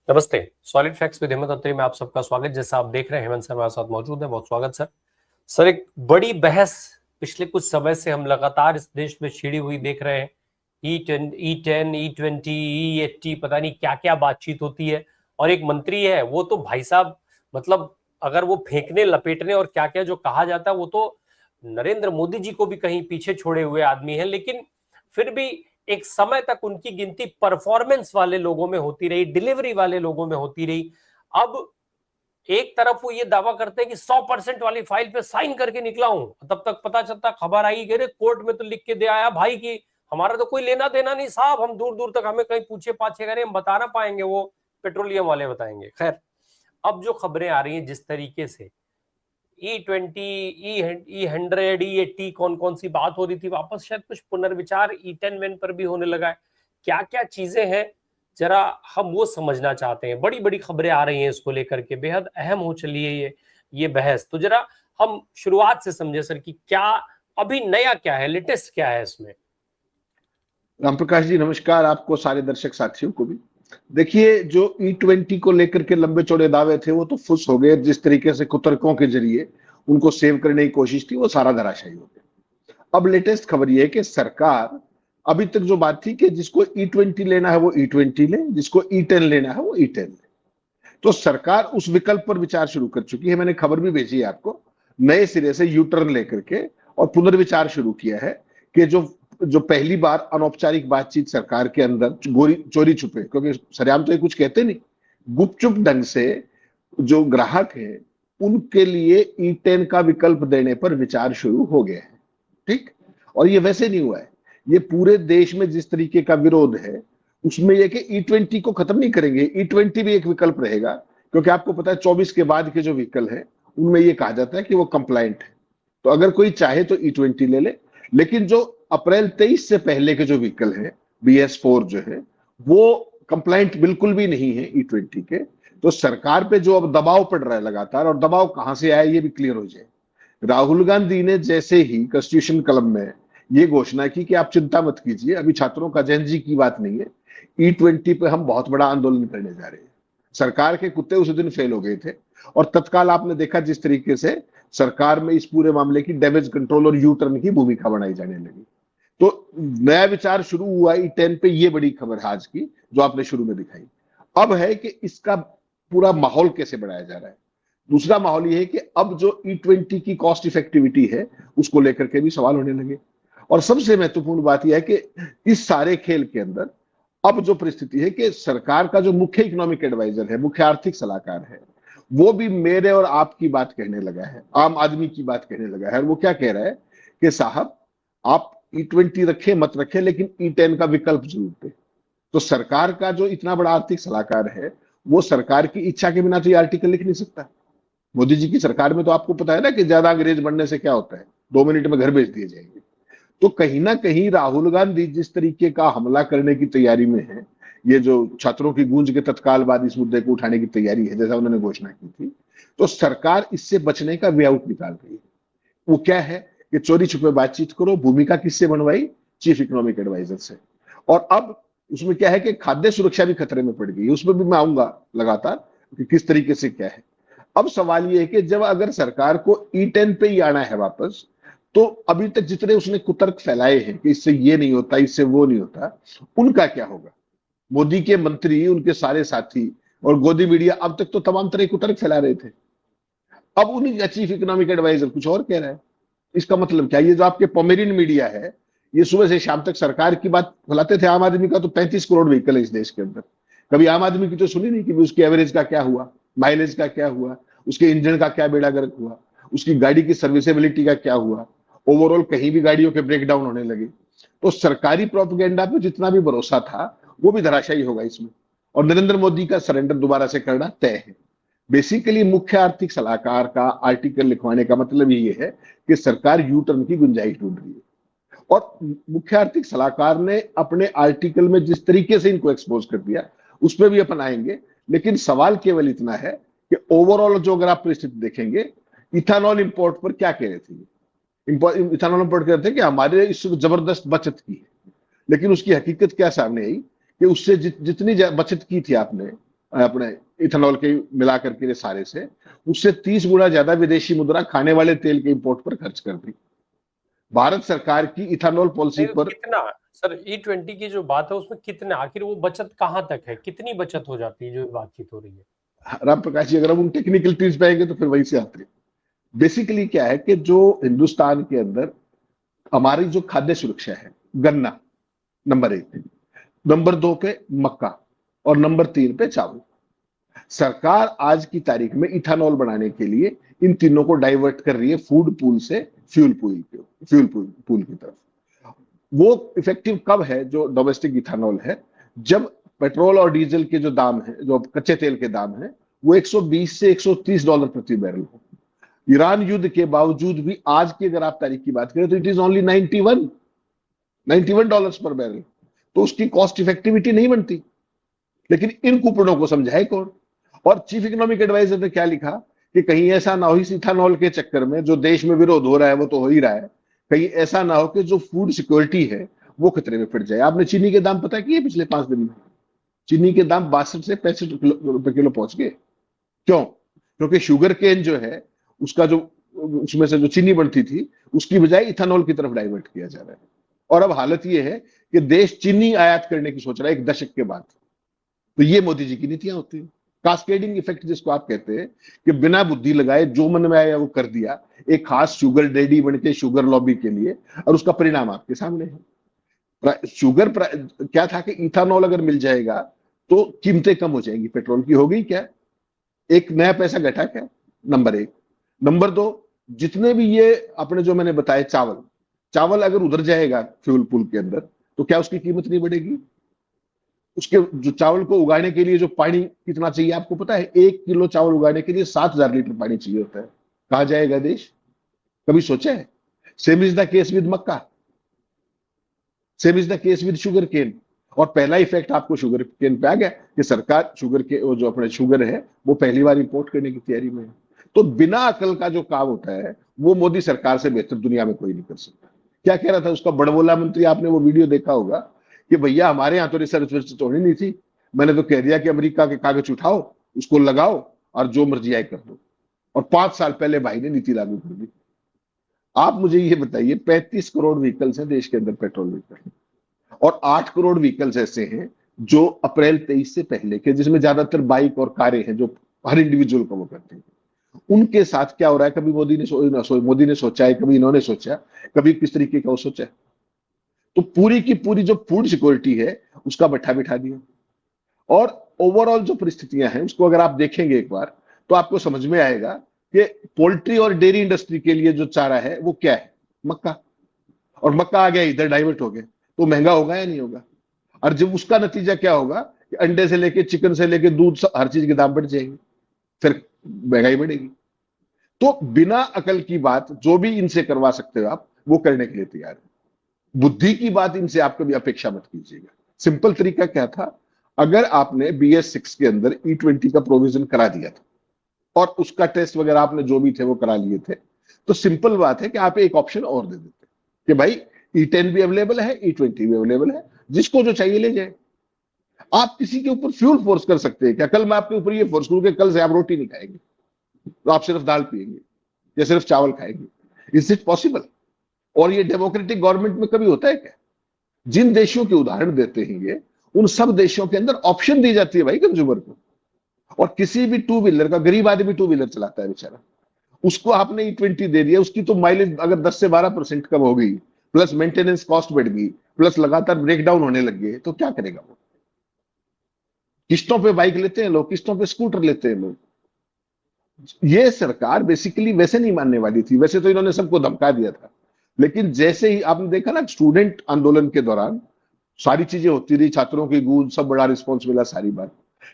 नमस्ते। Solid facts with Hemant अत्री में आप सबका स्वागत। जैसा आप देख रहे हैं, हेमंत सर हमारे साथ मौजूद है। बहुत स्वागत सर। सर, एक बड़ी बहस पिछले कुछ समय से हम लगातार इस देश में छिड़ी हुई देख रहे हैं। E10, E10, E20, E80, पता नहीं क्या क्या बातचीत होती है। और एक मंत्री है, वो तो भाई साहब, मतलब अगर वो फेंकने लपेटने और क्या क्या जो कहा जाता है, वो तो नरेंद्र मोदी जी को भी कहीं पीछे छोड़े हुए आदमी है। लेकिन फिर भी एक समय तक उनकी गिनती परफॉर्मेंस वाले लोगों में होती रही, डिलीवरी वाले लोगों में होती रही। अब एक तरफ वो ये दावा करते हैं कि 100% वाली फाइल पे साइन करके निकला हूं, तब तक पता चलता खबर आई कि कोर्ट में तो लिख के दे आया भाई कि हमारा तो कोई लेना देना नहीं साहब, हम दूर दूर तक, हमें कहीं पूछे पाछे करें हम बता ना पाएंगे, वो पेट्रोलियम वाले बताएंगे। खैर, अब जो खबरें आ रही हैं जिस तरीके से E20, E100, E80, कौन कौन सी बात हो रही थी, वापस शायद कुछ पुनर्विचार E10 वेन पर भी होने लगा है। क्या क्या चीजें हैं, जरा हम वो समझना चाहते हैं। बड़ी बड़ी खबरें आ रही हैं इसको लेकर के, बेहद अहम हो चली है ये बहस। तो जरा हम शुरुआत से समझे सर कि क्या अभी नया क्या है, लेटेस्ट क्या है इसमें। राम प्रकाश जी नमस्कार, आपको सारे दर्शक साथियों को भी। देखिए, जो E20 को लेकर के लंबे चौड़े दावे थे वो तो फुस हो गए। जिस तरीके से कुतर्कों के जरिए उनको सेव करने की कोशिश थी वो सारा धराशायी हो गया। अब लेटेस्ट खबर ये है कि सरकार, अभी तक जो बात थी कि जिसको E20 लेना है वो E20 ले, जिसको E10 लेना है वो E10 ले, तो सरकार उस विकल्प पर विचार शुरू कर चुकी है। मैंने खबर भी भेजी है आपको। नए सिरे से यू टर्न लेकर के और पुनर्विचार शुरू किया है कि जो जो पहली बार अनौपचारिक बातचीत सरकार के अंदर चोरी छुपे, क्योंकि सरेआम तो ये कुछ कहते नहीं, गुपचुप ढंग से जो ग्राहक है उनके लिए E10 का विकल्प देने पर विचार शुरू हो गया है। ठीक। और ये वैसे नहीं हुआ है, ये पूरे देश में जिस तरीके का विरोध है उसमें यह कि E20 को खत्म नहीं करेंगे, E20 भी एक विकल्प रहेगा। क्योंकि आपको पता है 24 के बाद के जो व्हीकल है उनमें यह कहा जाता है कि वो कंप्लायंट है, तो अगर कोई चाहे तो E20 ले ले। लेकिन जो अप्रैल 23 से पहले के जो व्हीकल है, BS4 जो है, वो कंप्लायंट बिल्कुल भी नहीं है E20 के। तो सरकार पे जो अब दबाव पड़ रहा है लगातार, और दबाव कहां से आया ये भी क्लियर हो जाए। राहुल गांधी ने जैसे ही कॉन्स्टिट्यूशन क्लब में ये घोषणा की कि आप चिंता मत कीजिए, अभी छात्रों का जन जी की बात नहीं है, E20 पे हम बहुत बड़ा आंदोलन करने जा रहे हैं, सरकार के कुत्ते उस दिन फेल हो गए थे। और तत्काल आपने देखा जिस तरीके से सरकार में इस पूरे मामले की डैमेज कंट्रोल और यू टर्न की भूमिका बनाई जाने लगी। तो नया विचार शुरू हुआ E10 पे, ये बड़ी खबर है आज की जो आपने शुरू में दिखाई। अब है कि इसका पूरा माहौल कैसे बढ़ाया जा रहा है। दूसरा माहौल यह है कि अब जो E20 की कॉस्ट इफेक्टिविटी है उसको लेकर के भी सवाल होने लगे। और सबसे महत्वपूर्ण बात यह है कि इस सारे खेल के अंदर अब जो परिस्थिति है कि सरकार का जो मुख्य इकोनॉमिक एडवाइजर है, मुख्य आर्थिक सलाहकार है, वो भी मेरे और आपकी बात कहने लगा है, आम आदमी की बात कहने लगा है। और वो क्या कह रहा है कि साहब, आप E20 रखे मत रखे लेकिन E10 का विकल्प जरूर दे। तो सरकार का जो इतना बड़ा आर्थिक सलाहकार है वो सरकार की इच्छा के बिना तो ये आर्टिकल लिख नहीं सकता। मोदी जी की सरकार में तो आपको पता है ना कि ज्यादा अंग्रेज बनने से क्या होता है, 2 मिनट में घर भेज दिए जाएंगे। तो कहीं ना कहीं राहुल गांधी जिस तरीके का हमला करने की तैयारी में है, ये जो छात्रों की गूंज के तत्काल बाद इस मुद्दे को उठाने की तैयारी है जैसा उन्होंने घोषणा की थी, तो सरकार इससे बचने का वे आउट निकाल रही है। वो क्या है कि चोरी छुपे बातचीत करो, भूमिका किससे बनवाई, चीफ इकोनॉमिक एडवाइजर से। और अब उसमें क्या है कि खाद्य सुरक्षा भी खतरे में पड़ गई, उसमें भी मैं आऊंगा लगातार कि किस तरीके से क्या है। अब सवाल ये है कि जब अगर सरकार को E10 पे ही आना है वापस, तो अभी तक जितने उसने कुतर्क फैलाए हैं कि इससे ये नहीं होता, इससे वो नहीं होता, उनका क्या होगा। मोदी के मंत्री, उनके सारे साथी और गोदी मीडिया अब तक तो तमाम तरह के कुतर्क फैला रहे थे। अब उन्हीं का चीफ इकोनॉमिक एडवाइजर कुछ और कह रहा है। इसका मतलब क्या, ये जो आपके पोमेरियन मीडिया है, ये सुबह से शाम तक सरकार की बात फैलाते थे। आम आदमी का तो 35 करोड़ व्हीकल है इस देश के अंदर, कभी आम आदमी की तो सुनी नहीं कि उसकी एवरेज का क्या हुआ, माइलेज का क्या हुआ, उसके इंजन का क्या बेड़ा गर्क हुआ, उसकी गाड़ी की सर्विसेबिलिटी का क्या हुआ, ओवरऑल कहीं भी गाड़ियों के ब्रेकडाउन होने लगे। तो सरकारी प्रोपेगेंडा पे जितना भी भरोसा था वो भी धराशायी होगा इसमें। और नरेंद्र मोदी का सरेंडर दोबारा से करना तय है। बेसिकली मुख्य आर्थिक सलाहकार का आर्टिकल लिखवाने का मतलब ये है कि सरकार यू टर्न की गुंजाइश ढूंढ रही है। और मुख्य आर्थिक सलाहकार ने अपने आर्टिकल में जिस तरीके से इनको एक्सपोज कर दिया उस पर भी अपन आएंगे। लेकिन सवाल केवल इतना है कि ओवरऑल जो अगर आप परिस्थिति देखेंगे, इथेनॉल इंपोर्ट पर क्या कह रहे थे, इथेनॉल इंपोर्ट कर रहे थे कि हमारे इस जबरदस्त बचत की है। लेकिन उसकी हकीकत क्या सामने आई कि उससे जितनी बचत की थी आपने, अपने इथेनॉल के मिला करके सारे से, उससे 30 गुना ज्यादा विदेशी मुद्रा खाने वाले तेल के इंपोर्ट पर खर्च कर दी। भारत सरकार की इथेनॉल पॉलिसी पर कितना सर E20 की जो बात है उसमें कितना, आखिर वो बचत कहाँ तक है, कितनी बचत हो जाती है जो बातचीत हो रही है? राम प्रकाश जी, अगर हम उन टेक्निकलिटीज पे आएंगे तो फिर वहीं से आते हैं। बेसिकली क्या है कि जो हिंदुस्तान के अंदर हमारी जो खाद्य सुरक्षा है, गन्ना नंबर 1, नंबर 2 पे मक्का और नंबर 3 पे चावल। सरकार आज की तारीख में इथेनॉल बनाने के लिए इन तीनों को डाइवर्ट कर रही है फूड पूल से फ्यूल पूल की तरफ। वो इफेक्टिव कब है जो डोमेस्टिक इथेनॉल है? जब पेट्रोल और डीजल के जो दाम है, जो कच्चे तेल के दाम है, वो 120 से $130 प्रति बैरल हो। ईरान युद्ध के बावजूद भी आज की अगर आप तारीख की बात करें तो इट इज ओनली 91 डॉलर्स पर बैरल। तो उसकी कॉस्ट इफेक्टिविटी नहीं बनती। लेकिन इन कुपड़ों को समझाए कौन? और चीफ इकोनॉमिक एडवाइजर ने क्या लिखा कि कहीं ऐसा ना हो इस इथेनॉल के चक्कर में जो देश में विरोध हो रहा है वो तो हो ही रहा है, कहीं ऐसा ना हो कि जो फूड सिक्योरिटी है वो खतरे में पड़ जाए। आपने चीनी के दाम पता किए पिछले 5 दिन में? चीनी के दाम 62 से 65 रुपए किलो पहुंच गए। क्यों? क्योंकि शुगर केन जो है उसका जो उसमें से जो चीनी बनती थी उसकी बजाय इथेनॉल की तरफ डाइवर्ट किया जा रहा है। और अब हालत यह है कि देश चीनी आयात करने की सोच रहा है 1 दशक के बाद। तो ये मोदी जी की नीतियां होती है, कास्केडिंग इफेक्ट जिसको आप कहते हैं, कि बिना बुद्धि लगाए जो मन में आया वो कर दिया, एक खास शुगर डैडी बन के शुगर लॉबी के लिए, और उसका परिणाम आपके सामने है। क्या था कि इथेनॉल अगर मिल जाएगा तो कीमतें कम हो जाएंगी, पेट्रोल की हो गई क्या, एक नया पैसा घटा क्या, नंबर 1। नंबर 2, जितने भी ये अपने जो मैंने बताए चावल अगर उधर जाएगा फ्यूल पूल के अंदर तो क्या उसकी कीमत नहीं बढ़ेगी? उसके जो चावल को उगाने के लिए जो पानी कितना चाहिए आपको पता है? 1 किलो चावल उगाने के लिए 7,000 लीटर पानी चाहिए होता है। कहां जाएगा देश? कभी सोचा है? Same is the case with मक्का, same is the case with sugar cane. और पहला इफेक्ट आपको शुगर केन पे आ गया कि सरकार शुगर के जो अपने शुगर है वो पहली बार इंपोर्ट करने की तैयारी में है। तो बिना अकल का जो काम होता है वो मोदी सरकार से बेहतर दुनिया में कोई नहीं कर सकता। क्या कह रहा था उसका बड़बोला मंत्री? आपने वो वीडियो देखा होगा कि भैया हमारे यहाँ तो रिसर्च तो होनी नहीं थी, मैंने तो कह दिया कि अमेरिका के कागज उठाओ, उसको लगाओ और जो मर्जी आए कर दो। और 5 साल पहले भाई ने नीति लागू कर दी। आप मुझे ये बताइए, 35 करोड़ व्हीकल्स हैं देश के अंदर पेट्रोल व्हीकल, और 8 करोड़ व्हीकल्स ऐसे हैं जो अप्रैल 23 से पहले के, जिसमें ज्यादातर बाइक और कारें हैं जो हर इंडिविजुअल को वो करते हैं। उनके साथ क्या हो रहा है? कभी मोदी ने सोचा है? कभी इन्होंने सोचा? कभी किस तरीके का वो सोचा? तो पूरी की पूरी जो फूड सिक्योरिटी है उसका बट्ठा बिठा दिया। और ओवरऑल जो परिस्थितियां हैं उसको अगर आप देखेंगे एक बार तो आपको समझ में आएगा कि पोल्ट्री और डेयरी इंडस्ट्री के लिए जो चारा है वो क्या है? मक्का। और मक्का आ गया इधर, डाइवर्ट हो गया, तो महंगा होगा या नहीं होगा? और जब उसका नतीजा क्या होगा कि अंडे से लेके चिकन से लेके दूध, हर चीज के दाम बढ़ जाएंगे, फिर महंगाई बढ़ेगी। तो बिना अकल की बात जो भी इनसे करवा सकते हो आप, वो करने के लिए तैयार है। बुद्धि की बात इनसे आप कभी अपेक्षा मत कीजिएगा। सिंपल तरीका क्या था? अगर आपने BS6 के अंदर E20 का प्रोविजन करा दिया था और उसका टेस्ट वगैरह आपने जो भी थे वो करा लिए थे, तो सिंपल बात है कि आप एक ऑप्शन और दे देते कि भाई E10 भी अवेलेबल है, E20 भी अवेलेबल है, जिसको जो चाहिए ले जाए। आप किसी के ऊपर फ्यूल फोर्स कर सकते हैं क्या? कल मैं आपके ऊपर ये फोर्स करूं कि कल से आप रोटी नहीं खाएंगे, तो आप सिर्फ दाल पिएंगे या सिर्फ चावल खाएंगे? Is it possible? और ये डेमोक्रेटिक गवर्नमेंट में कभी होता है क्या? जिन देशों के उदाहरण देते हैं ये, उन सब देशों के अंदर ऑप्शन दी जाती है भाई कंज्यूमर को। और किसी भी टू व्हीलर का, गरीब आदमी टू व्हीलर चलाता है बेचारा, उसको आपने E20 दे दिया, उसकी तो माइलेज अगर 10 से 12% कम हो गई, प्लस मेंटेनेंस कॉस्ट बढ़ गई, प्लस लगातार ब्रेकडाउन होने लग गए, तो क्या करेगा वो? किस्तों पे बाइक लेते हैं लोग, किस्तों पे स्कूटर लेते हैं लोग। ये सरकार बेसिकली वैसे नहीं मानने वाली थी, वैसे तो इन्होंने सबको धमका दिया था, लेकिन जैसे ही आपने देखा ना स्टूडेंट आंदोलन के दौरान सारी चीजें होती रही, छात्रों की गूंज, सब बड़ा रिस्पॉन्स मिला, सारी बात,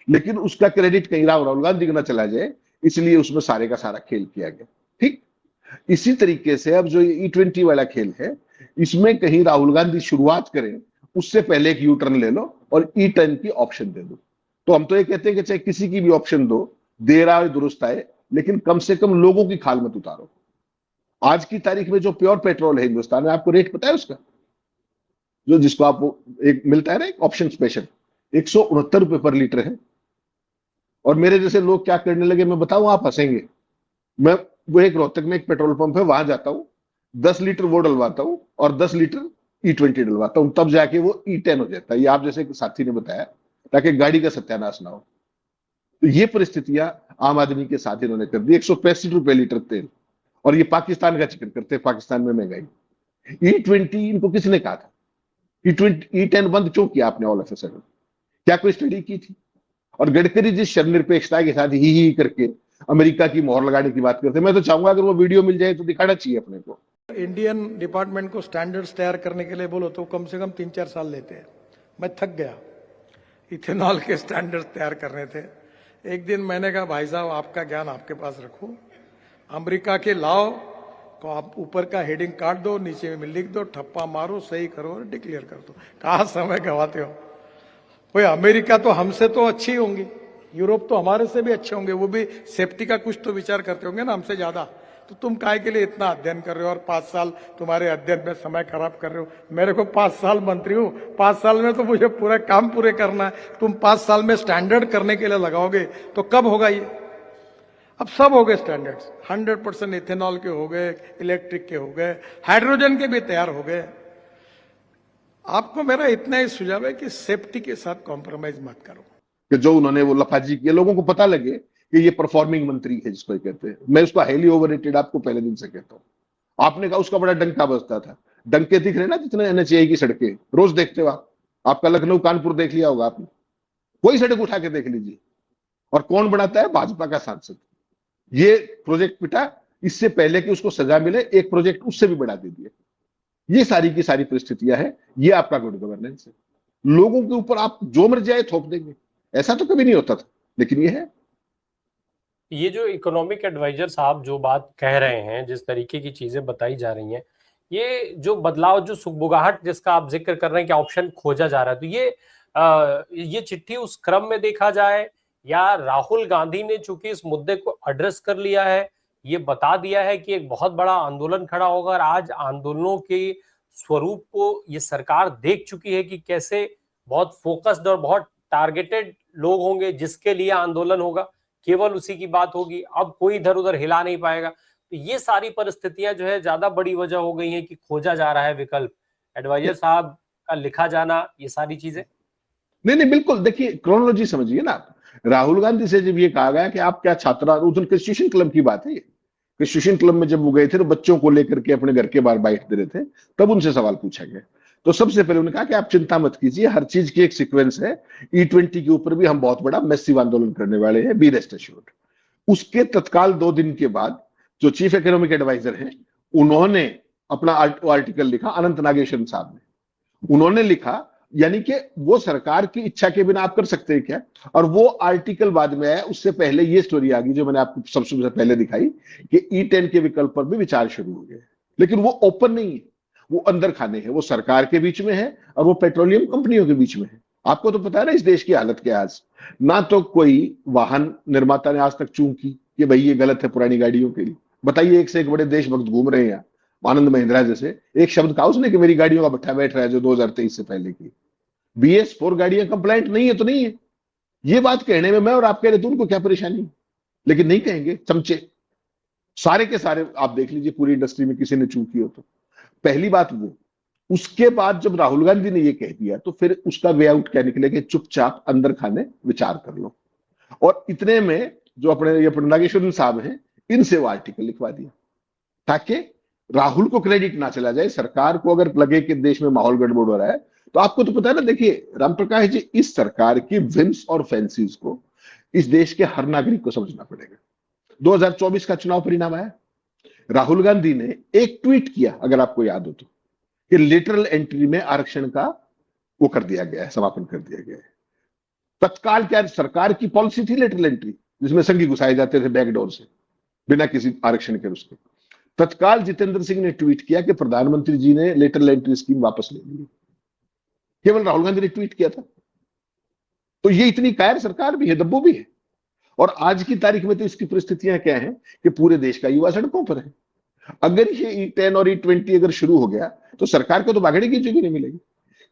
लेकिन उसका क्रेडिट कहीं राहुल गांधी को ना चला जाए, इसलिए उसमें सारे का सारा खेल किया गया। ठीक इसी तरीके से अब जो E20 वाला खेल है, इसमें कहीं राहुल गांधी शुरुआत करें उससे पहले एक U-टर्न ले लो और E10 की ऑप्शन दे दो। तो हम तो ये कहते हैं कि चाहे किसी की भी ऑप्शन दो, देर आए दुरुस्त आए, लेकिन कम से कम लोगों की खाल मत उतारो। आज की तारीख में जो प्योर पेट्रोल है हिंदुस्तान में, आपको रेट पता है उसका? जो जिसको आपको एक मिलता है ना, एक ऑप्शन स्पेशल, 169 रुपए पर लीटर है। और मेरे जैसे लोग क्या करने लगे मैं बताऊं, आप हंसेंगे। मैं वो एक रोहतक में एक पेट्रोल पंप है, वहां जाता हूँ, 10 लीटर वो डलवाता हूँ और 10 लीटर E20 डलवाता हूँ, तब जाके वो E10 हो जाता है। ये आप जैसे एक साथी ने बताया, ताकि गाड़ी का सत्यानाश ना हो। तो ये परिस्थितियां आम आदमी के साथ इन्होंने कर दी। 165 रुपए लीटर तेल, और ये पाकिस्तान का जिक्र करते हैं, पाकिस्तान में महंगाई। E20 इनको किसने कहा था? E10 बंद क्यों किया आपने ऑल ऑफ अ सडन? क्या कोई स्टडी की थी? और गडकरी जिस शर्मनिरपेक्षता के साथ ही करके अमेरिका की मोहर लगाने की बात करते हैं, मैं तो चाहूंगा अगर वो वीडियो मिल जाए तो दिखाना चाहिए अपने को। इंडियन डिपार्टमेंट को स्टैंडर्ड्स तैयार करने के लिए बोलो तो कम से कम 3-4 साल लेते हैं। मैं थक गया, इथेनॉल के स्टैंडर्ड्स तैयार करने थे। एक दिन मैंने कहा भाई साहब आपका ज्ञान आपके पास रखो, अमेरिका के लाओ को आप ऊपर का हेडिंग काट दो, नीचे में लिख दो, ठप्पा मारो, सही करो और डिक्लेयर कर दो। कहाँ समय गवाते हो? भाई अमेरिका तो हमसे तो अच्छी होंगी, यूरोप तो हमारे से भी अच्छे होंगे, वो भी सेफ्टी का कुछ तो विचार करते होंगे ना हमसे ज्यादा। तो तुम काहे के लिए इतना अध्ययन कर रहे हो और 5 साल तुम्हारे अध्ययन में समय खराब कर रहे हो? मेरे को 5 साल मंत्री हूं, 5 साल में तो मुझे पूरा काम पूरे करना है। तुम 5 साल में स्टैंडर्ड करने के लिए लगाओगे तो कब होगा ये? अब सब हो गए स्टैंडर्ड्स, 100% इथेनॉल के हो गए, इलेक्ट्रिक के हो गए, हाइड्रोजन के भी तैयार हो गए। आपको मेरा इतना ही सुझाव है कि सेफ्टी के साथ कॉम्प्रोमाइज मत करो। कि जो उन्होंने वो लफाजी किया, लोगों को पता लगे कि ये परफॉर्मिंग मंत्री है जिसको कहते हैं। मैं उसको हाईली ओवररेटेड आपको पहले दिन से कहता हूँ। आपने कहा उसका बड़ा डंका बजता था, डंके दिख रहे ना जितने NHAI की सड़कें रोज देखते हो आप। आपका लखनऊ कानपुर देख लिया होगा आपने, कोई सड़क उठा के देख लीजिए। और कौन बनाता है? भाजपा का सांसद। ये प्रोजेक्ट पिटा, इससे पहले कि उसको सजा मिले एक प्रोजेक्ट उससे भी बढ़ा दे दिया। ये सारी की सारी परिस्थितियां हैं। ये आपका गुड गवर्नेंस है। लोगों के ऊपर आप जो मर जाए थोप देंगे, ऐसा तो कभी नहीं होता था, लेकिन ये है। ये जो इकोनॉमिक एडवाइजर साहब जो बात कह रहे हैं, जिस तरीके की चीजें बताई जा रही हैं, ये जो बदलाव, जो सुगबुगाहट जिसका आप जिक्र कर रहे हैं कि ऑप्शन खोजा जा रहा है, तो ये चिट्ठी उस क्रम में देखा जाए, या राहुल गांधी ने चूंकि इस मुद्दे को एड्रेस कर लिया है, ये बता दिया है कि एक बहुत बड़ा आंदोलन खड़ा होगा, और आज आंदोलनों के स्वरूप को ये सरकार देख चुकी है कि कैसे बहुत फोकस्ड और बहुत टारगेटेड लोग होंगे जिसके लिए आंदोलन होगा, केवल उसी की बात होगी, अब कोई इधर उधर हिला नहीं पाएगा। तो ये सारी परिस्थितियां जो है ज्यादा बड़ी वजह हो गई है कि खोजा जा रहा है विकल्प, एडवाइजर साहब का लिखा जाना, ये सारी चीजें। नहीं नहीं, बिल्कुल। देखिए क्रोनोलॉजी समझिए ना आप। राहुल गांधी से जब ये कहा गया कि आप क्या छात्रा, उस दिन क्रिश्चियन क्लब की बात है ये, क्रिश्चियन क्लब में जब वो गए थे तो बच्चों को लेकर के अपने घर के बाहर बाइट दे रहे थे, तब उनसे सवाल पूछा गया। तो सबसे पहले उन्होंने कहा कि आप चिंता मत कीजिए, हर चीज की एक सीक्वेंस है। E20 के ऊपर भी हम बहुत बड़ा मैसिव आंदोलन करने वाले हैं, बी रेस्ट एश्योर्ड। उसके तत्काल 2 दिन के बाद जो चीफ इकोनॉमिक एडवाइजर हैं, उन्होंने अपना आर्टिकल लिखा, अनंत नागेश्वरन साहब ने। उन्होंने लिखा, यानी कि वो सरकार की इच्छा के बिना आप कर सकते हैं क्या? और वो आर्टिकल बाद में आया, उससे पहले ये स्टोरी आ गई जो मैंने आपको सबसे पहले दिखाई कि E10 के विकल्प पर भी विचार शुरू हो गया। लेकिन वो ओपन नहीं है, वो अंदर खाने हैं, वो सरकार के बीच में है और वो पेट्रोलियम कंपनियों के बीच में है। आपको तो पता है ना इस देश की हालत क्या है आज। ना तो कोई वाहन निर्माता ने आज तक चूं की कि भाई ये गलत है पुरानी गाड़ियों के लिए। बताइए, एक से एक बड़े देशभक्त घूम रहे हैं यहाँ, आनंद महिंद्रा जैसे। एक शब्द कहा उसने कि मेरी गाड़ियों का भट्ठा बैठ रहा है जो 2023 से पहले की। BS4 गाड़ियां कंप्लाइंट नहीं है तो नहीं है। ये बात कहने में मैं और आप कह रहे थे उनको क्या परेशानी, लेकिन नहीं कहेंगे चमचे सारे के सारे। आप देख लीजिए पूरी इंडस्ट्री में किसी ने चूं की हो तो। पहली बात वो। उसके बाद जब राहुल गांधी ने ये कह दिया तो फिर उसका वे आउट क्या निकले कि चुपचाप अंदर खाने विचार कर लो। और इतने में जो अपने नागेश्वरन साहब हैं, इनसे वो आर्टिकल लिखवा दिया ताकि राहुल को क्रेडिट ना चला जाए। सरकार को अगर लगे कि देश में माहौल गड़बड़ हो रहा है, तो आपको तो पता है ना। देखिए रामप्रकाश जी, इस सरकार की विम्स और फैंसीज को इस देश के हर नागरिक को समझना पड़ेगा। 2024 का चुनाव परिणाम आया, राहुल गांधी ने एक ट्वीट किया, अगर आपको याद हो तो, कि लिटरल एंट्री में आरक्षण का वो कर दिया गया है, समापन कर दिया गया है। तत्काल क्या सरकार की पॉलिसी थी लिटरल एंट्री, जिसमें संघी घुसाए जाते थे बैकडोर से बिना किसी आरक्षण के। उसके तत्काल जितेंद्र सिंह ने ट्वीट किया कि प्रधानमंत्री जी ने लिटरल एंट्री स्कीम वापस ले ली। केवल राहुल गांधी ने ट्वीट किया था। तो ये इतनी कायर सरकार भी है, दब्बू भी है। और आज की तारीख में तो इसकी परिस्थितियां क्या है कि पूरे देश का युवा सड़कों पर है। अगर ये E10 और E20 अगर शुरू हो गया तो सरकार को तो भागने की जगह नहीं मिलेगी।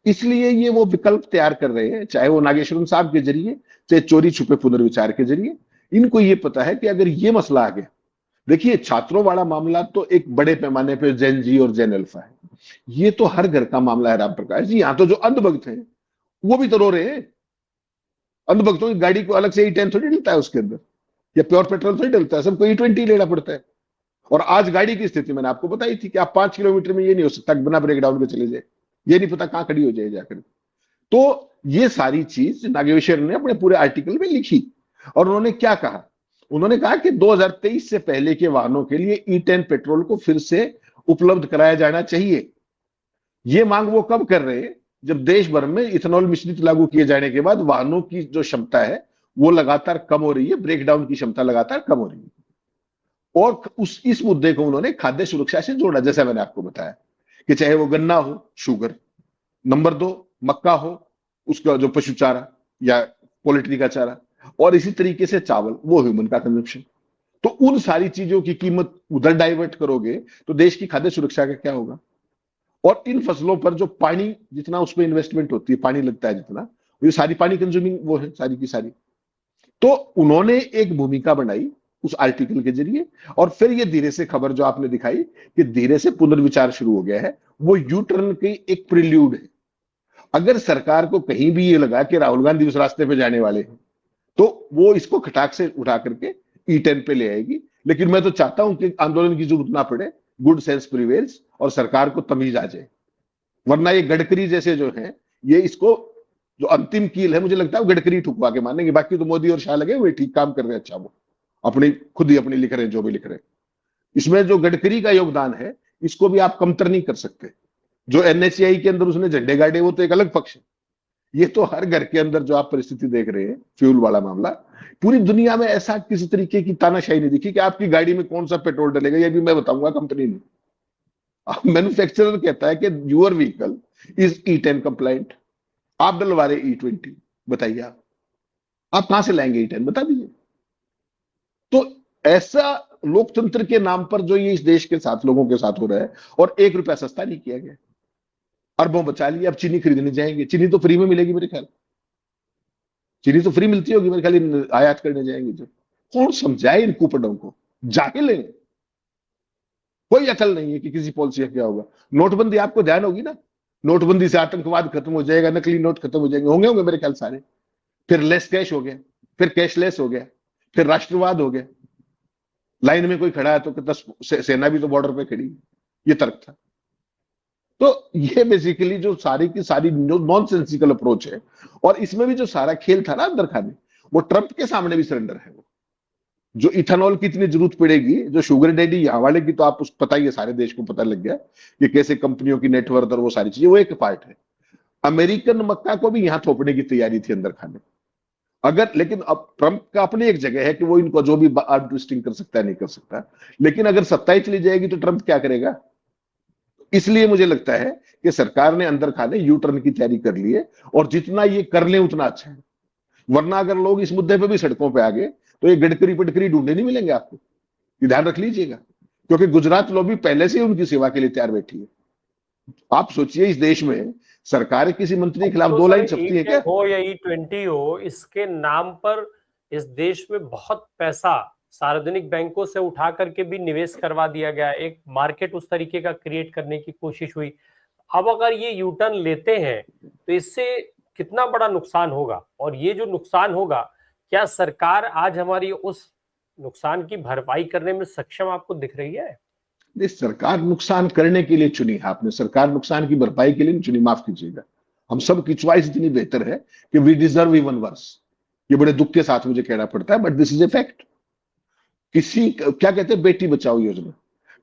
इसलिए ये वो विकल्प तैयार कर रहे हैं, चाहे वो नागेश्वरन साहब के जरिए, चाहे चोरी छुपे पुनर्विचार के जरिए। इनको ये पता है कि अगर ये मसला आ गया, देखिए छात्रों वाला मामला तो एक बड़े पैमाने पे जेन जी और जेन अल्फा है, ये तो हर घर का मामला है राम प्रकाश जी। यहाँ तो जो अंधभक्त हैं वो भी तो रो रहे हैं। अंधभक्तों की गाड़ी को अलग से E10 थोड़ी डलता है उसके अंदर, या प्योर पेट्रोल थोड़ी डलता है, सबको E20 लेना पड़ता है। और आज गाड़ी की स्थिति मैंने आपको बताई थी कि आप 5 किलोमीटर में ये नहीं हो सकता बिना ब्रेकडाउन के चले जाए, ये नहीं पता कहां खड़ी हो जाए जाकर। तो ये सारी चीज नागेश्वर ने अपने पूरे आर्टिकल में लिखी। और उन्होंने क्या कहा, उन्होंने कहा कि 2023 से पहले के वाहनों के लिए E10 पेट्रोल को फिर से उपलब्ध कराया जाना चाहिए। ये मांग वो कब कर रहे हैं, जब देश भर में इथेनॉल मिश्रित लागू किए जाने के बाद वाहनों की जो क्षमता है वो लगातार कम हो रही है, ब्रेकडाउन की क्षमता लगातार कम हो रही है। और इस मुद्दे को उन्होंने खाद्य सुरक्षा से जोड़ा, जैसा मैंने आपको बताया कि चाहे वो गन्ना हो, शुगर, नंबर 2 मक्का हो, उसका जो पशु चारा या पोल्ट्री का चारा, और इसी तरीके से चावल, वो ह्यूमन का कंजप्शन। तो उन सारी चीजों की कीमत उधर डाइवर्ट करोगे तो देश की खाद्य सुरक्षा का क्या होगा। और इन फसलों पर जो पानी, जितना उसमें इन्वेस्टमेंट होती है, पानी लगता है जितना, ये सारी पानी कंज्यूमिंग वो है सारी की सारी। तो उन्होंने एक भूमिका बनाई उस आर्टिकल के जरिए, और फिर ये धीरे से खबर जो आपने दिखाई कि धीरे से पुनर्विचार शुरू हो गया है, वो यू टर्न की एक प्रिल्यूड है। अगर सरकार को कहीं भी ये लगा कि राहुल गांधी उस रास्ते पे जाने वाले हैं तो वो इसको खटाक से उठा करके E10 पे ले आएगी। लेकिन मैं तो चाहता हूं कि आंदोलन की जरूरत ना पड़े, गुड सेंस प्रिवेल्स और सरकार को तमीज आ जाए। वरना ये गडकरी जैसे जो हैं, ये इसको जो अंतिम कील है, मुझे लगता है वो गडकरी ठुकवा के मानेंगे। बाकी तो मोदी और शाह लगे हुए ठीक काम कर रहे हैं, अच्छा वो अपनी खुद ही अपनी लिख रहे हैं जो भी लिख रहे हैं। इसमें जो गडकरी का योगदान है इसको भी आप कमतर नहीं कर सकते। जो NHAI के अंदर उसने झंडे गाड़े वो तो एक अलग पक्ष है। ये तो हर घर के अंदर जो आप परिस्थिति देख रहे हैं, फ्यूल वाला मामला, पूरी दुनिया में ऐसा किसी तरीके की तानाशाही नहीं दिखी कि आपकी गाड़ी में कौन सा पेट्रोल डलेगा ये भी मैं बताऊंगा कंपनी ने। मैन्युफैक्चरर कहता है कि your vehicle is E10 complaint, आप डलवा रहे E20, बताइए आप कहां से लाएंगे E10, बता दीजिए। तो ऐसा लोकतंत्र के नाम पर जो ये इस देश के साथ लोगों के साथ हो रहा है, और 1 रुपया सस्ता नहीं किया गया, अरबों बचा लिए। अब चीनी खरीदने जाएंगे, चीनी तो फ्री में मिलेगी मेरे ख्याल, चीनी तो फ्री मिलती होगी मेरे ख्याल, आयात करने जाएंगे जो। कौन समझाए इन कुपड़ों को, जाहिल है, कोई अकल नहीं है कि किसी पॉलिसी का क्या होगा। नोटबंदी आपको ध्यान होगी ना, नोटबंदी से आतंकवाद खत्म हो जाएगा, नकली नोट खत्म हो जाएंगे, होंगे मेरे ख्याल सारे। फिर लेस कैश हो गया, फिर कैशलेस हो गया, फिर राष्ट्रवाद हो गया। लाइन में कोई खड़ा है तो कितना सेना भी तो बॉर्डर पे खड़ी, ये तर्क था। तो ये बेसिकली जो सारी की सारी नॉनसेंसिकल अप्रोच है, और इसमें भी जो सारा खेल था ना अंदर खाने, वो ट्रंप के सामने भी सरेंडर है। वो जो इथेनॉल की इतनी जरूरत पड़ेगी, जो शुगर डैडी यहाँ वाले की, तो आप उस पता ही है, सारे देश को पता लग गया कि कैसे कंपनियों की नेटवर्थ और वो सारी चीजें, वो एक पार्ट है। अमेरिकन मक्का को भी यहाँ थोपने की तैयारी थी अंदर खाने। अगर, लेकिन अब ट्रंप का अपनी एक जगह है कि वो इनको जो भी आर्म ट्विस्टिंग कर सकता है नहीं कर सकता, लेकिन अगर सत्ता ही चली जाएगी तो ट्रंप क्या करेगा। इसलिए मुझे लगता है कि सरकार ने अंदर खाने यू टर्न की तैयारी कर ली है, और जितना ये कर ले उतना अच्छा है। वरना अगर लोग इस मुद्दे पे भी सड़कों पे आ गए तो ये गडकरी पटकरी ढूंढे नहीं मिलेंगे आपको, ये ध्यान रख लीजिएगा। क्योंकि गुजरात लॉबी पहले से ही उनकी सेवा के लिए तैयार बैठी है। आप सोचिए, इस देश में सरकार किसी मंत्री के खिलाफ तो 2 सर लाइन छपती है क्या? हो या E20 हो, इसके नाम पर इस देश में बहुत पैसा सार्वजनिक बैंकों से उठा करके भी निवेश करवा दिया गया, एक मार्केट उस तरीके का क्रिएट करने की कोशिश हुई। अब अगर ये यू टर्न लेते हैं तो इससे कितना बड़ा नुकसान होगा, और ये जो नुकसान होगा, क्या सरकार आज हमारी उस नुकसान की भरपाई करने में सक्षम आपको दिख रही है? नहीं, सरकार नुकसान करने के लिए चुनी है आपने, सरकार नुकसान की भरपाई के लिए नहीं चुनी, माफ कीजिएगा। हम सब की च्वाइस इतनी बेहतर है कि वी डिजर्व इवन वर्स। ये बड़े दुख के साथ मुझे कहना पड़ता है, but this is a fact. किसी क्या कहते हैं, बेटी बचाओ योजना,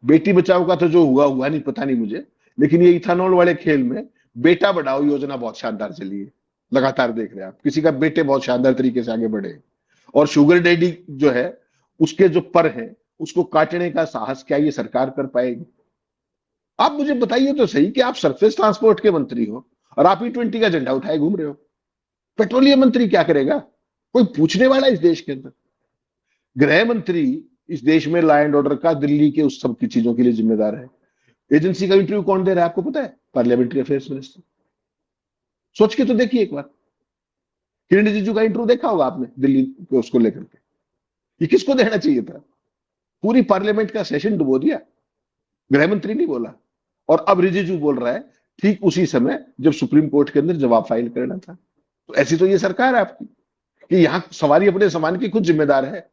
बेटी बचाओ का तो जो हुआ हुआ नहीं, पता नहीं मुझे, लेकिन ये इथेनॉल वाले खेल में बेटा बढ़ाओ योजना बहुत शानदार चली है। लगातार देख रहे हैं आप, किसी का बेटे बहुत शानदार तरीके से आगे बढ़े। और शुगर डैडी जो है, उसके जो पर है, उसको काटने का साहस क्या ये सरकार कर पाएगी? आप मुझे बताइए तो सही कि आप सरफेस ट्रांसपोर्ट के मंत्री हो और आप E20 का झंडा उठाए घूम रहे हो, पेट्रोलियम मंत्री क्या करेगा? कोई पूछने वाला इस देश के अंदर? गृह मंत्री इस देश में लॉ एंड ऑर्डर का, दिल्ली के उस सब की चीजों के लिए जिम्मेदार है। एजेंसी का इंटरव्यू कौन दे रहा है आपको पता है? Parliamentary affairs minister. सोच के तो देखिए एक बार। किरण रिजिजू का इंटरव्यू देखा होगा आपने दिल्ली को उसको लेकर के, ये किसको देना चाहिए था? पूरी पार्लियामेंट का सेशन डुबो दिया, गृह मंत्री नहीं बोला। और अब रिजिजू बोल रहा है ठीक उसी समय जब सुप्रीम कोर्ट के अंदर जवाब फाइल करना था। तो ऐसी तो ये सरकार है आपकी कि यहां सवारी अपने सामान की खुद जिम्मेदार है।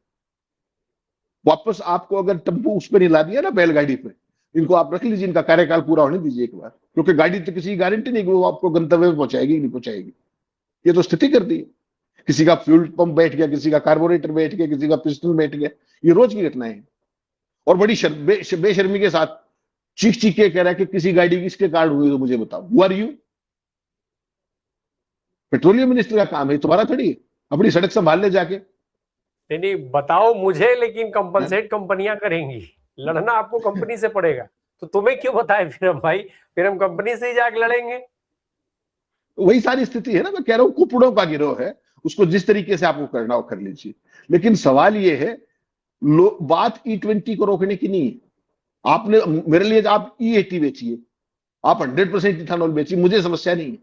वापस आपको अगर टेम्पो उस पर नहीं ला दिया ना, बैलगाड़ी पे, इनको आप रख लीजिए, इनका कार्यकाल पूरा होने दीजिए एक बार, क्योंकि गाड़ी तो किसी की गारंटी नहीं कि वो आपको गंतव्य में पहुंचाएगी नहीं पहुंचाएगी। ये तो स्थिति कर दी है। किसी का फ्यूल पंप बैठ गया, किसी का कार्बोरेटर बैठ गया, किसी का पिस्टन बैठ गया, ये रोज की घटनाएं हैं। और बड़ी बेशर्मी के साथ चीख चीख के कह रहा है कि किसी गाड़ी किसके कार्ड हुए तो मुझे बताओ। Who are you? Petroleum minister का काम है, तुम्हारा थोड़ी है। अपनी सड़क संभाल ले जाके। नहीं नहीं, बताओ मुझे, लेकिन है? कंपनसेट कंपनियां करेंगी, लड़ना आपको कंपनी से पड़ेगा। तो तुम्हें क्यों बताए फिर हम भाई, फिर हम कंपनी से ही जाके लड़ेंगे। वही सारी स्थिति है ना, मैं कह रहा हूं कुपड़ों का गिरोह है, उसको जिस तरीके से आपको करना हो कर लीजिए। लेकिन सवाल ये है, बात E20 को रोकने की नहीं है। आपने मेरे लिए आप E80 बेचिए, आप 100% इथेनॉल बेचिए, मुझे समस्या नहीं है।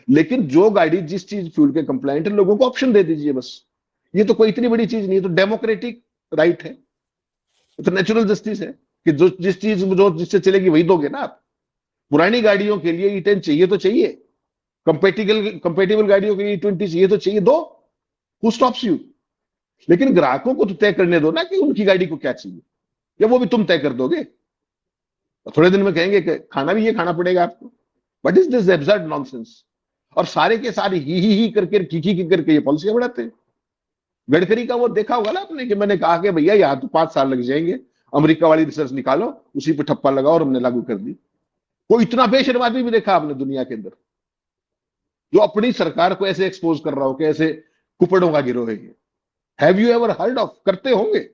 लेकिन जो गाड़ी जिस चीज फ्यूल के कंप्लायंट है, लोगों को ऑप्शन दे दीजिए बस। ये तो कोई इतनी बड़ी चीज नहीं है, तो डेमोक्रेटिक राइट है, तो नेचुरल जस्टिस है कि जो जिस चीज जो जिससे चलेगी वही दोगे ना आप। पुरानी गाड़ियों के लिए E10 चाहिए तो चाहिए, कंपेटिबल गाड़ियों के लिए E20 चाहिए तो चाहिए, दो। Who stops you? लेकिन ग्राहकों को तो तय करने दो ना कि उनकी गाड़ी को क्या चाहिए, या वो भी तुम तय कर दोगे? थोड़े दिन में कहेंगे कि खाना भी ये खाना पड़ेगा आपको। What is this absurd nonsense? और सारे के सारे ही करके की करके ये पॉलिसियां बढ़ाते हैं। गडकरी का वो देखा होगा ना आपने कि मैंने कहा कि भैया यहाँ तो 5 साल लग जाएंगे, अमेरिका वाली रिसर्च निकालो, उसी पे ठप्पा लगाओ, और हमने लागू कर दी। कोई इतना बेशर्म आदमी भी देखा आपने दुनिया के अंदर जो अपनी सरकार को ऐसे एक्सपोज कर रहा हो कि ऐसे कुपड़ों का गिरोह है ये? Have you ever heard of? करते होंगे,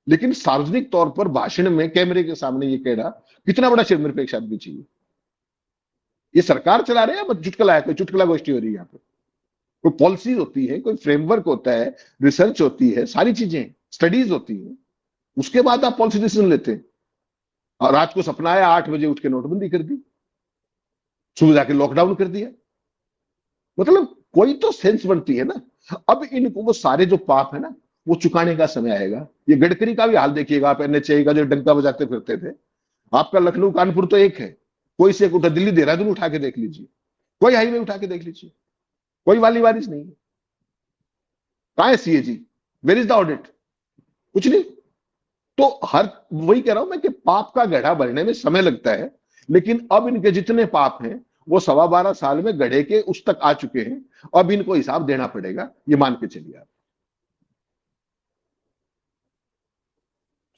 लेकिन सार्वजनिक तौर पर भाषण में कैमरे के सामने ये कह रहा, कितना बड़ा शर्मनिरपेक्ष आदमी चाहिए? ये सरकार चला रहे हैं या चुटकुला है? कोई चुटकुला गोष्ठी हो रही है यहाँ पे? कोई पॉलिसी होती है, कोई फ्रेमवर्क होता है, रिसर्च होती है, सारी चीजें, स्टडीज होती है, उसके बाद आप पॉलिसी डिसीजन लेते हैं। और रात को सपना आया, 8 बजे उठ के नोटबंदी कर दी, सुबह जाके लॉकडाउन कर दिया। मतलब कोई तो सेंस बनती है ना। अब इनको वो सारे जो पाप है ना, वो चुकाने का समय आएगा। ये गडकरी का भी हाल देखिएगा आप, NHAI का जो डंका बजाते फिरते थे। आपका लखनऊ कानपुर तो एक है, कोई से उठा, दिल्ली देहरादून उठा के देख लीजिए, कोई हाईवे उठा के देख लीजिए, कोई वाली वारिस नहीं है। कहां है CAG? Where is the audit? कुछ नहीं। तो हर वही कह रहा हूं मैं कि पाप का गड्ढा भरने में समय लगता है, लेकिन अब इनके जितने पाप हैं वो 12.25 साल में गड्ढे के उस तक आ चुके हैं। अब इनको हिसाब देना पड़ेगा, ये मान के चलिए आप।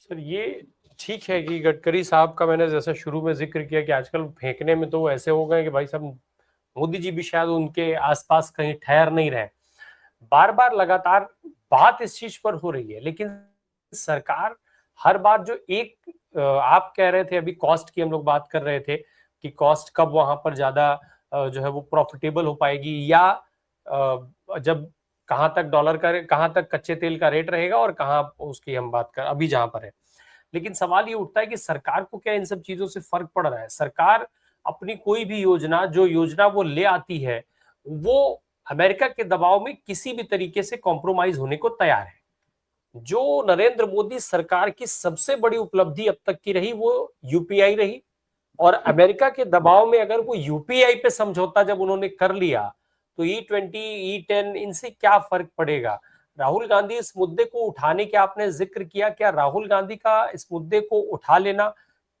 सर ये ठीक है कि गडकरी साहब का मैंने जैसा शुरू में जिक्र किया कि आजकल फेंकने में तो ऐसे हो गए कि भाई साहब मोदी जी भी शायद उनके आसपास कहीं ठहर नहीं रहे। बार बार लगातार बात इस चीज पर हो रही है, लेकिन सरकार हर बार जो एक आप कह रहे थे अभी कॉस्ट की हम लोग बात कर रहे थे कि कॉस्ट कब वहां पर ज्यादा जो है वो प्रॉफिटेबल हो पाएगी, या जब कहां तक डॉलर का कहां तक कच्चे तेल का रेट रहेगा और कहां उसकी हम बात कर अभी जहां पर है। लेकिन सवाल ये उठता है कि सरकार को क्या इन सब चीजों से फर्क पड़ रहा है? सरकार अपनी कोई भी योजना, जो योजना वो ले आती है, वो अमेरिका के दबाव में किसी भी तरीके से कॉम्प्रोमाइज होने को तैयार है। जो नरेंद्र मोदी सरकार की सबसे बड़ी उपलब्धि अब तक की रही वो UPI रही, और अमेरिका के दबाव में अगर वो UPI पे समझौता जब उन्होंने कर लिया तो E20 E10 इनसे क्या फर्क पड़ेगा? राहुल गांधी इस मुद्दे को उठाने के आपने जिक्र किया, क्या राहुल गांधी का इस मुद्दे को उठा लेना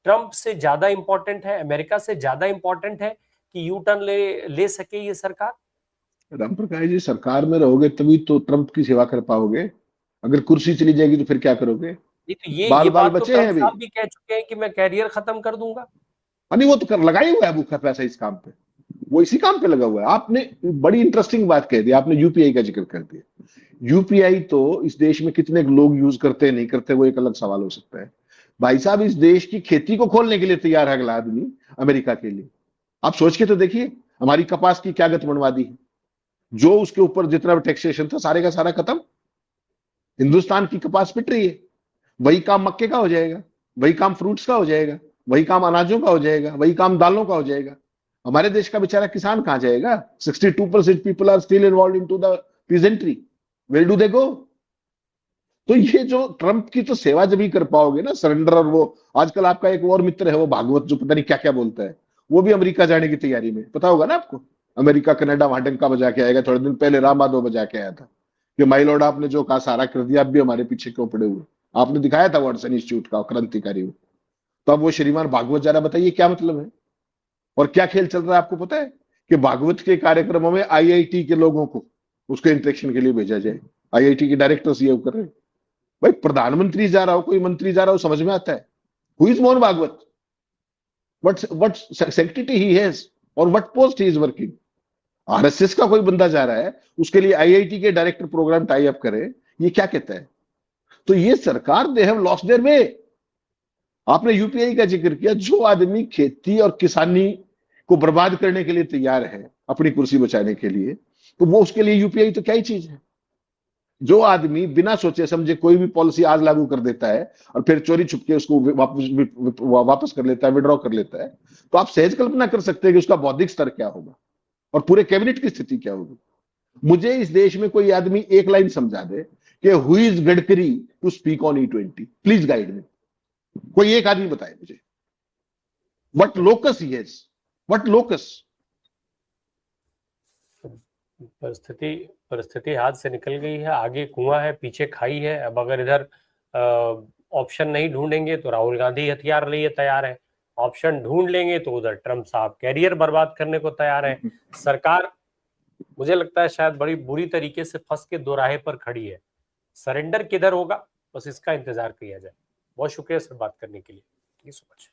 ट्रंप से ज्यादा इंपॉर्टेंट है, अमेरिका से ज्यादा इंपॉर्टेंट है कि यू टर्न ले सके ये सरकार? राम प्रकाश जी, सरकार में रहोगे तभी तो ट्रंप की सेवा कर पाओगे। अगर कुर्सी चली जाएगी तो फिर क्या करोगे? नहीं तो ये बाल बाल बात तो बचे हैं ट्रंप अभी। साहब भी कह चुके हैं कि मैं कैरियर खत्म कर दूंगा। नहीं, वो तो कर लगा ही हुआ है भूखा पैसा इस काम पे, वो इसी काम पे लगा हुआ है। आपने बड़ी इंटरेस्टिंग बात कह दी, आपने UPI का जिक्र कर दिया। UPI तो इस देश में कितने लोग यूज करते हैं नहीं करते वो एक अलग सवाल हो सकता है। भाई साहब, इस देश की खेती को खोलने के लिए तैयार है अगला आदमी अमेरिका के लिए। आप सोच के तो देखिए, हमारी कपास की क्या गत बनवा दी है। जो उसके ऊपर जितना टैक्सेशन था सारे का सारा खत्म। हिंदुस्तान की कपास पिट रही है। वही काम मक्के का हो जाएगा, वही काम फ्रूट्स का हो जाएगा, वही काम अनाजों का हो जाएगा, वही काम दालों का हो जाएगा। हमारे देश का बेचारा किसान कहां जाएगा? 62% people are still involve into the peasantry, where do they go? तो ये जो ट्रंप की तो सेवा जब ही कर पाओगे ना, सरेंडर। और वो आजकल आपका एक और मित्र है, वो भागवत, जो पता नहीं क्या क्या बोलता है, वो भी अमेरिका जाने की तैयारी में, पता होगा ना आपको। अमेरिका कनाडा वहां डंका बजा के आएगा। थोड़े दिन पहले राम माधव बजा के आया था कि माई लॉर्ड, आपने जो कहा सारा कर दिया, अब भी हमारे पीछे क्यों पड़े हुए? आपने दिखाया था वाटसन इंस्टीट्यूट का क्रांतिकारी वो। तो अब वो श्रीमान भागवत जा रहा, बताइए क्या मतलब है? और क्या खेल चल रहा है आपको पता है? कि भागवत के कार्यक्रमों में आईआईटी के लोगों को उसके इंटरेक्शन के लिए भेजा जाए। आईआईटी के डायरेक्टर्स ये कर रहे हैं। भाई प्रधानमंत्री जा रहा हो, कोई मंत्री जा रहा हो, समझ में आता है। Who is Mohan Bhagwat? What secretary he has और what post he is working? RSS का कोई बंदा जा रहा है, उसके लिए आईआईटी के डायरेक्टर प्रोग्राम टाई अप करे, ये क्या कहता है? तो ये सरकार, they have lost their way. आपने यूपीआई का जिक्र किया। जो आदमी खेती और किसानी को बर्बाद करने के लिए तैयार है अपनी कुर्सी बचाने के लिए, तो वो उसके लिए यूपीआई तो क्या ही चीज है। जो आदमी बिना सोचे समझे कोई भी पॉलिसी आज लागू कर देता है और फिर चोरी छुपके उसको वापस कर लेता है, विड्रॉ कर लेता है, तो आप सहज कल्पना कर सकते हैं कि उसका बौद्धिक स्तर क्या होगा और पूरे कैबिनेट की स्थिति क्या होगी। मुझे इस देश में कोई आदमी एक लाइन समझा दे कि who is Gadkari to speak on E20, please guide me. कोई एक आदमी बताए मुझे। What locus he has, what locus. परिस्थिति परिस्थिति हाथ से निकल गई है, आगे कुआं है, पीछे खाई है। अब अगर इधर ऑप्शन नहीं ढूंढेंगे तो राहुल गांधी हथियार लिए तैयार है, ऑप्शन ढूंढ लेंगे तो उधर ट्रंप साहब कैरियर बर्बाद करने को तैयार है। सरकार, मुझे लगता है शायद बड़ी बुरी तरीके से फंस के दोराहे पर खड़ी है। सरेंडर किधर होगा, बस इसका इंतजार किया जाए। बहुत शुक्रिया सर बात करने के लिए। Thank you so much.